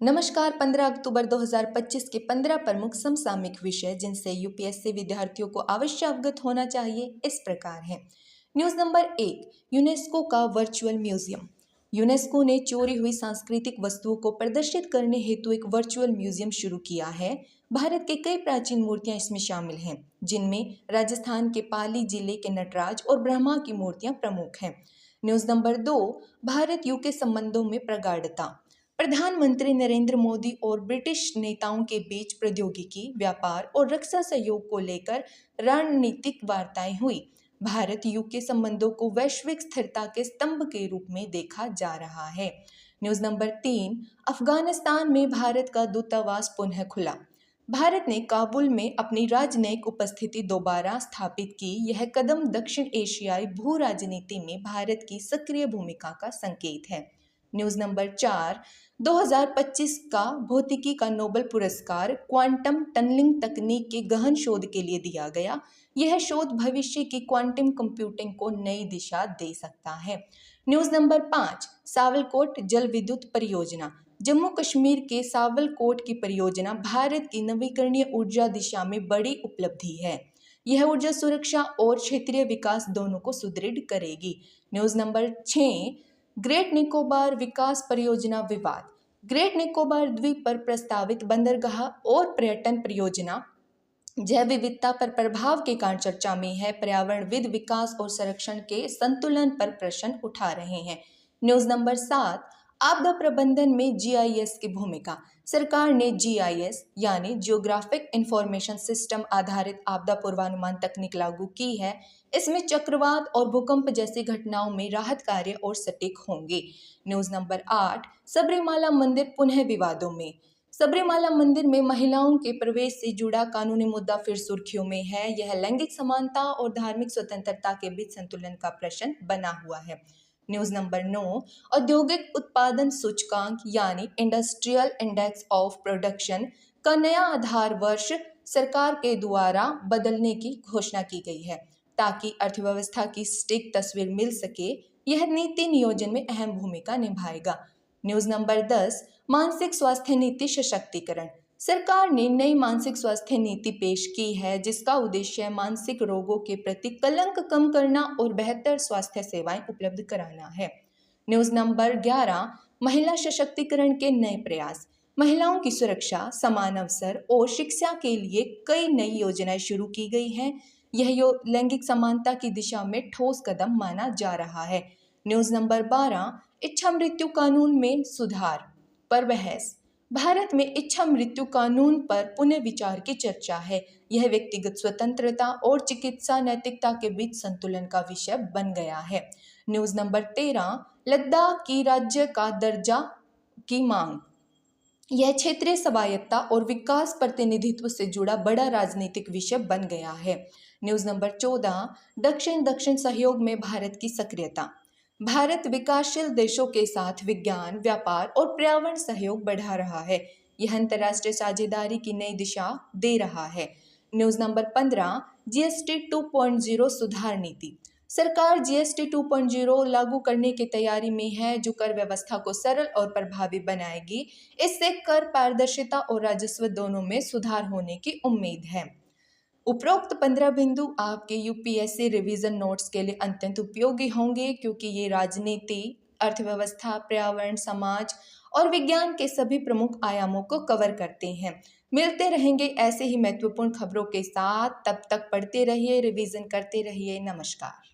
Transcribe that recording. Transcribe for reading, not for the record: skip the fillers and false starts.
नमस्कार। 15 अक्टूबर 2025 के 15 प्रमुख समसामयिक विषय जिनसे यूपीएससी विद्यार्थियों को अवश्य अवगत होना चाहिए इस प्रकार हैं। न्यूज़ नंबर 1, यूनेस्को का वर्चुअल म्यूजियम। यूनेस्को ने चोरी हुई सांस्कृतिक वस्तुओं को प्रदर्शित करने हेतु एक वर्चुअल म्यूजियम शुरू किया है। भारत के कई प्राचीन मूर्तियां इसमें शामिल हैं, जिनमें राजस्थान के पाली जिले के नटराज और ब्रह्मा की मूर्तियां प्रमुख हैं। न्यूज़ नंबर 2, भारत यूके संबंधों में प्रगाढ़ता। प्रधानमंत्री नरेंद्र मोदी और ब्रिटिश नेताओं के बीच प्रौद्योगिकी, व्यापार और रक्षा सहयोग को लेकर रणनीतिक वार्ताएं हुई। भारत यूके संबंधों को वैश्विक स्थिरता के स्तंभ के रूप में देखा जा रहा है। न्यूज़ नंबर 3, अफगानिस्तान में भारत का दूतावास पुनः खुला। भारत ने काबुल में अपनी राजनयिक उपस्थिति दोबारा स्थापित की। यह कदम दक्षिण एशियाई भू राजनीति में भारत की सक्रिय भूमिका का संकेत है। न्यूज़ नंबर 4, 2025 का भौतिकी का नोबेल पुरस्कार क्वांटम टनलिंग तकनीक के गहन शोध के लिए दिया गया। यह शोध भविष्य की क्वांटम कंप्यूटिंग को नई दिशा दे सकता है। न्यूज़ नंबर 5, सावलकोट जल विद्युत परियोजना। जम्मू कश्मीर के सावलकोट की परियोजना भारत की नवीकरणीय ऊर्जा दिशा में बड़ी उपलब्धि है। यह ऊर्जा सुरक्षा और क्षेत्रीय विकास दोनों को सुदृढ़ करेगी। न्यूज़ नंबर 6, ग्रेट निकोबार विकास परियोजना विवाद। ग्रेट निकोबार द्वीप पर प्रस्तावित बंदरगाह और पर्यटन परियोजना जैव विविधता पर प्रभाव के कारण चर्चा में है। पर्यावरणविद विकास और संरक्षण के संतुलन पर प्रश्न उठा रहे हैं। न्यूज़ नंबर 7, आपदा प्रबंधन में जीआईएस की भूमिका। सरकार ने जीआईएस यानी जियोग्राफिक इंफॉर्मेशन सिस्टम आधारित आपदा पूर्वानुमान तकनीक लागू की है। इसमें चक्रवात और भूकंप जैसी घटनाओं में राहत कार्य और सटीक होंगे। न्यूज़ नंबर 8, सबरीमाला मंदिर पुनः विवादों में। सबरीमाला मंदिर में महिलाओं के प्रवेश से जुड़ा कानूनी मुद्दा फिर सुर्खियों में है। यह लैंगिक समानता और धार्मिक स्वतंत्रता के बीच संतुलन का प्रश्न बना हुआ है। न्यूज़ नंबर 9, औद्योगिक उत्पादन सूचकांक यानी इंडस्ट्रियल इंडेक्स ऑफ प्रोडक्शन का नया आधार वर्ष सरकार के द्वारा बदलने की घोषणा की गई है, ताकि अर्थव्यवस्था की सटीक तस्वीर मिल सके। यह नीति नियोजन में अहम भूमिका निभाएगा। न्यूज़ नंबर 10, मानसिक स्वास्थ्य नीति सशक्तिकरण। सरकार ने नई मानसिक स्वास्थ्य नीति पेश की है, जिसका उद्देश्य मानसिक रोगों के प्रति कलंक कम करना और बेहतर स्वास्थ्य सेवाएं उपलब्ध कराना है। न्यूज़ नंबर 11, महिला सशक्तिकरण के नए प्रयास। महिलाओं की सुरक्षा, समान अवसर और शिक्षा के लिए कई नई योजनाएं शुरू की गई हैं। यह लैंगिक समानता की दिशा में ठोस कदम माना जा रहा है। न्यूज़ नंबर 12, इच्छा मृत्यु कानून में सुधार पर बहस। भारत में इच्छा मृत्यु कानून पर पुनः विचार की चर्चा है। यह व्यक्तिगत स्वतंत्रता और चिकित्सा नैतिकता के बीच संतुलन का विषय बन गया है। न्यूज़ नंबर 13, लद्दाख की राज्य का दर्जा की मांग। यह क्षेत्रीय स्वायत्ता और विकास प्रतिनिधित्व से जुड़ा बड़ा राजनीतिक विषय बन गया है। न्यूज़ नंबर 14, दक्षिण दक्षिण सहयोग में भारत की सक्रियता। भारत विकासशील देशों के साथ विज्ञान, व्यापार और पर्यावरण सहयोग बढ़ा रहा है। यह अंतर्राष्ट्रीय साझेदारी की नई दिशा दे रहा है। न्यूज़ नंबर 15, जीएसटी 2.0 सुधार नीति। सरकार जीएसटी 2.0 लागू करने की तैयारी में है, जो कर व्यवस्था को सरल और प्रभावी बनाएगी। इससे कर पारदर्शिता और राजस्व दोनों में सुधार होने की उम्मीद है। उपरोक्त 15 बिंदु आपके यूपीएससी रिवीजन नोट्स के लिए अत्यंत उपयोगी होंगे, क्योंकि ये राजनीति, अर्थव्यवस्था, पर्यावरण, समाज और विज्ञान के सभी प्रमुख आयामों को कवर करते हैं। मिलते रहेंगे ऐसे ही महत्वपूर्ण खबरों के साथ। तब तक पढ़ते रहिए, रिवीजन करते रहिए। नमस्कार।